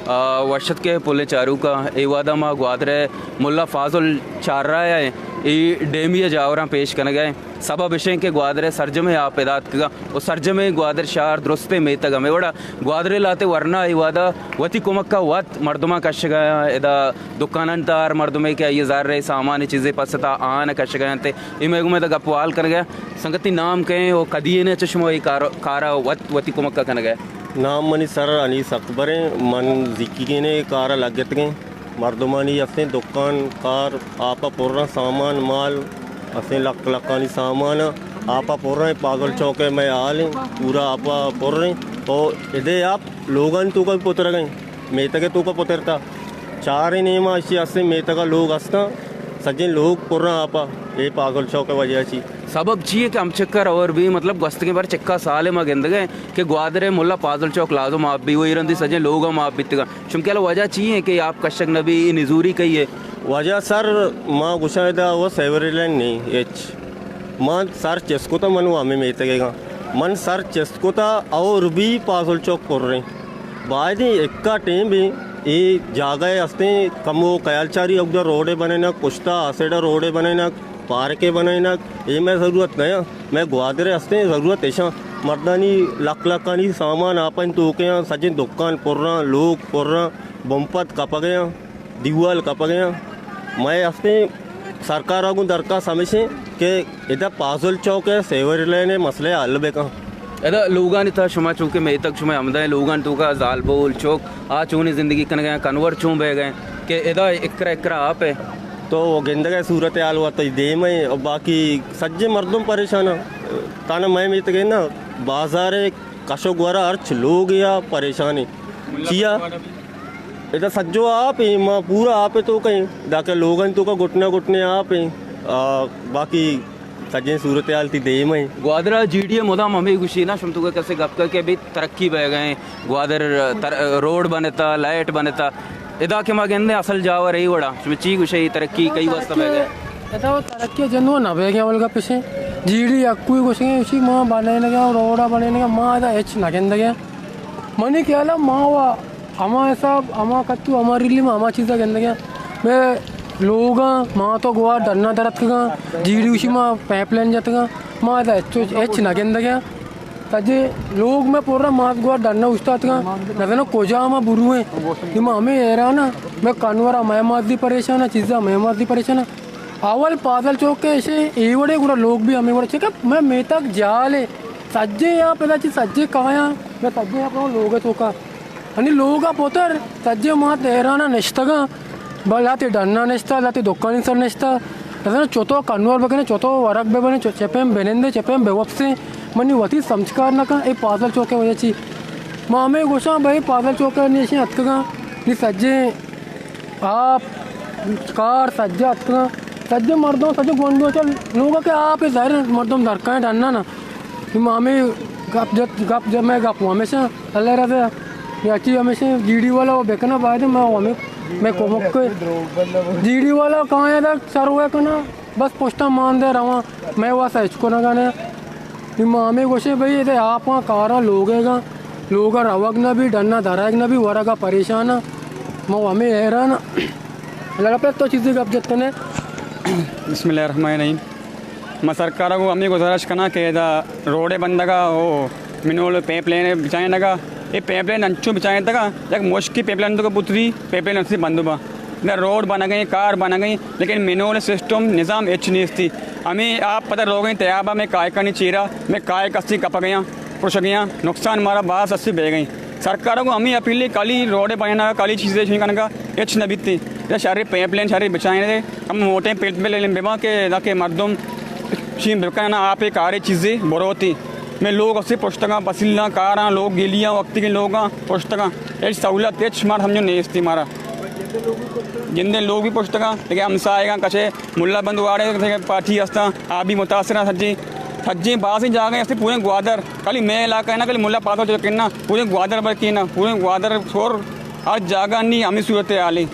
वर्षद के पुल चारू का एवादा मा ग्वादरे मुल्ला फाजुल चार्रा है ई डेमिया जावरा पेश कर गए सबा विषय के ग्वादरे सरजमे आपेदात का और सरजमे ग्वादर शार दुरुस्ते में तक हमें बड़ा ग्वादरे लाते वरना इवादा वती कुमक्का वत मर्दमा कश गया इदा दुकानदार मर्दमे के ये जार रहे सामान्य चीज़ें पसता आन कश गए थे इमें में तक अपवाल कर गया संगति नाम कहें और कदिए ने चश्मो कारा वती कुमक्का कर गए नाम मनी सर अनीस अकबर मन जिक्की ने कारा लगत गए मर्दमानी अपने दुकान कार आपा पुर्रा सामान माल अपने लक लकानी सामान आपा पुर्रा पागल चौके में आल पूरा आपा पुर्रे और इधे आप लोगन तू का पुत्र गए मेत के तू का पुत्रता चार ही नेम अशी असे मेत का लोग असता सज्जन लोग पुर्रा आपा ये पागल चौके वजह ची सबब चाहिए कि हम चक्कर और भी मतलब गस्त के बार चक्का साले माँ गेंद गए कि ग्वादरे मुल्ला पाजल चौक लादो माप भी वही रंदी सजे लोग माप बितगा चुमकेला वजह चाहिए कि आप कशक नबी निजूरी कही है वजह सर माँ गुशायदा वो सेवरीलैंड नहीं एच माँ सर चेस्कोता मन हमें मेतगेगा मन सर चेस्कोता और भी पाजल चौक कर रहे बाद एक का टेम भी ये जागह हंसते कम वो कयालचारी उधर रोडे बने ना कुश्ता आसेडा रोडे बने ना पार्के बनाए ना ये मैं ज़रूरत नहीं मैं ग्वादरे हंसते ज़रूरत ऐसा मर्दानी लक लकानी सामान आपन तो के सचिन दुकान पुर्रा लोग पुर्रा बम्पत कप गया दीवाल कप गया मैं हंसते सरकार को दरकार समझे कि इधर पाजुल चौक है सेवर लेने मसले हल बेका इधर लोगान था शुमा चूँकि मैं तक शुमा हमदा लोगान तो का जाल बोल चौक आ चूनी ज़िंदगी कन गए कन्वर चूँ बह गए कि इधर इकरा आप है तो वो गेंदगा सूरत हाल हुआ तो दे में और बाकी सज्जे मर्दों परेशान ताना मैं मित गए ना बाजार कशो ग्वारा अर्च लोग या परेशान है चिया इधर सज्जो आप ही माँ पूरा आप है तो कहीं जाके लोगन तो का घुटने आप है बाकी सज्जे सूरत हाल थी दे में ग्वादरा जीडीए मुदाम हमें खुशी ना शुम तो कैसे गप करके भी तरक्की बह गए ग्वादर रोड बनेता लाइट बनेता इदा के मागेंदे असल जावा रही वड़ा ची गुशे तरक्की कई वास्ता बह गए इदा वो तरक्की जन्नो ना बह गया वलगा पिछे जीडी अक्कुई कुछ उसी मां बने लगा रोड़ा बने लगा मां इदा एच ना गेंद गया मनी केला मां वा अमा ऐसा अमा कत्तू हमारी लिए मां चीज़ा गेंद गया मैं लोग मां तो गोवा डरना दरत का जीडी उसी मां पाइपलाइन जात का मां इदा एच ना गेंद गया तजे लोग मैं पूरा मास गोवा डरना उस्ताद का नजर कोजा मा बुरू है कि हमें एरा ना मैं कानवरा मैं मादी परेशान है चीज़ा मैं मादी परेशान है आवल पागल चौक के ऐसे ये बड़े पूरा लोग भी हमें बड़े चेक मैं मे तक जाले सज्जे यहाँ पे चीज सज्जे कहाँ यहाँ मैं सज्जे यहाँ पर लोग है चौका आणि लोग पोतर सज्जे माँ तेरा ना नेश्ता का लाते डरना नेश्ता लाते दुकानी सर नेश्ता नजर चौथो कानवर बगने चौथो वरक बे बने चेपेम बेनेंदे चेपेम बेवपसे मनी वती संस्कार ना का ए पागल चौके वजह ची मामे गोशा भाई पागल चौके नेशे हतका नि सज्जे आप कार सज्जे हतका सज्जे मर्दों सज्जे गोंडो चल लोगों के आप जाहिर मर्दों दरकार डालना ना कि मामे गप जब मैं गप हमेशा अल्लाह रहा याची हमेशा जीडी वाला वो बेकना बाद मैं हमें मैं कोमक जीडी वाला कहाँ है सर हुआ कना बस पोस्टा मान दे रहा मैं वहाँ सच को ना गाने मामे गोशे भाई ये आप वहाँ कारा लोगेगा लोग रवक ना भी डरना धराएग ना भी वरगा परेशान मैं हमें है ना लड़ा पे तो चीज़ें गप जत्ते ने बिस्मिल्लाहिर्रहमानिर्रहीम मैं सरकार को हमें गुजारिश करना कि रोडे बंदगा वो मिनोल पाइपलाइन बिछाने लगा ये पाइपलाइन अंचू बिछाने तक एक मुश्किल पाइपलाइन तो पुत्री पाइपलाइन अच्छी बंद हुआ इधर रोड बना गई कार बना गई लेकिन मिनोल सिस्टम निज़ाम एच नहीं थी हमें आप पता लोग तैयाबा में काय करनी चीरा मैं काय कस्ती कप गया पुरुष गया नुकसान मारा बास अस्सी बह गई सरकारों को हमें अपील काली रोडे बनाना काली चीज़ें छीन करने का एच न बीतती शहरी पाइपलाइन शहरी बिछाए थे हम मोटे पेट पे ले लें बेमा के मर्दम छीन बिकाना आप एक आरे चीज़ें बरोती मैं लोग अस्सी पुस्तक पसीला कार लोग गिलियाँ वक्त के लोग पुस्तक एच सहूलत एच मार समझो नहीं थी मारा जिंदे लोग भी पुस्तक लेकिन हमसा आएगा कचे मुल्ला बंद वाड़े पाठी हस्ता आप भी मुतासर सज्जी सज्जी बास ही जा गए पूरे ग्वादर खाली मैं इलाका है ना खाली मुल्ला पास हो कहना पूरे ग्वादर पर की ना पूरे ग्वादर छोर हर जगह नहीं हमें सूरत आली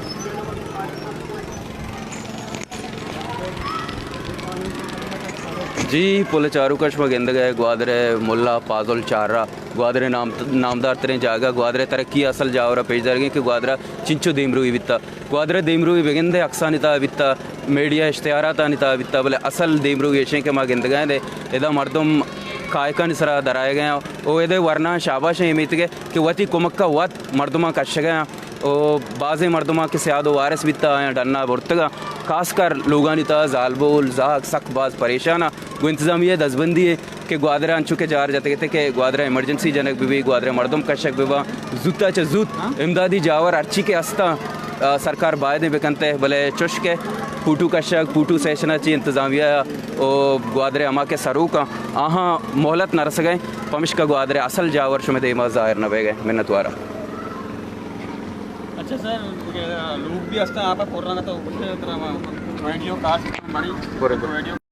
जी पुल चारू कश में गिंद गए ग्वादरे मुल्ला पाजुल चारा ग्वादरे नामदार तरें जागा ग्वादरे तरक्की असल जावरा पेश जरगे कि ग्वादरा चिंचु दीमरू वित्ता ग्वादरे दीमरू बिगिंदे अक्सानिता वित्ता मीडिया इश्तिहारात अनिता वित्ता बोले असल दीमरू येशे के मां गिंद गए दे इदा मर्दम कायका निसरा दराए गए ओ इदे वरना शाबाश मीत गए कि वती कुमक्का वत मर्दमा कश गए ओ बाज़े मर्दमा के सियादो वारिस बिता या डन्ना बुरतगा खासकर लोगानिता जालबोल जाक सख्त बाज परेशाना गो इंतजामिया दसबंदी है कि ग्वादरा अंचु के जार जाते कहते कि ग्वादरा इमरजेंसी जनक भी ग्वादरा मर्दम कशक बिवा जूता च जूत इमदादी जावर अर्ची के अस्ता सरकार बायदे बेकनते भले चुश के पूटू कशक पूटू सेशना ची इंतजामिया ओ ग्वादरे अमा के सरू का आहाँ मोहलत नरस गए पमिश का ग्वादरे असल जावर शुमे देमा जाहिर न गए मिन्नत वारा अच्छा सर लोग भी असता आप कोरोना तो वीडियो कास्ट बड़ी वीडियो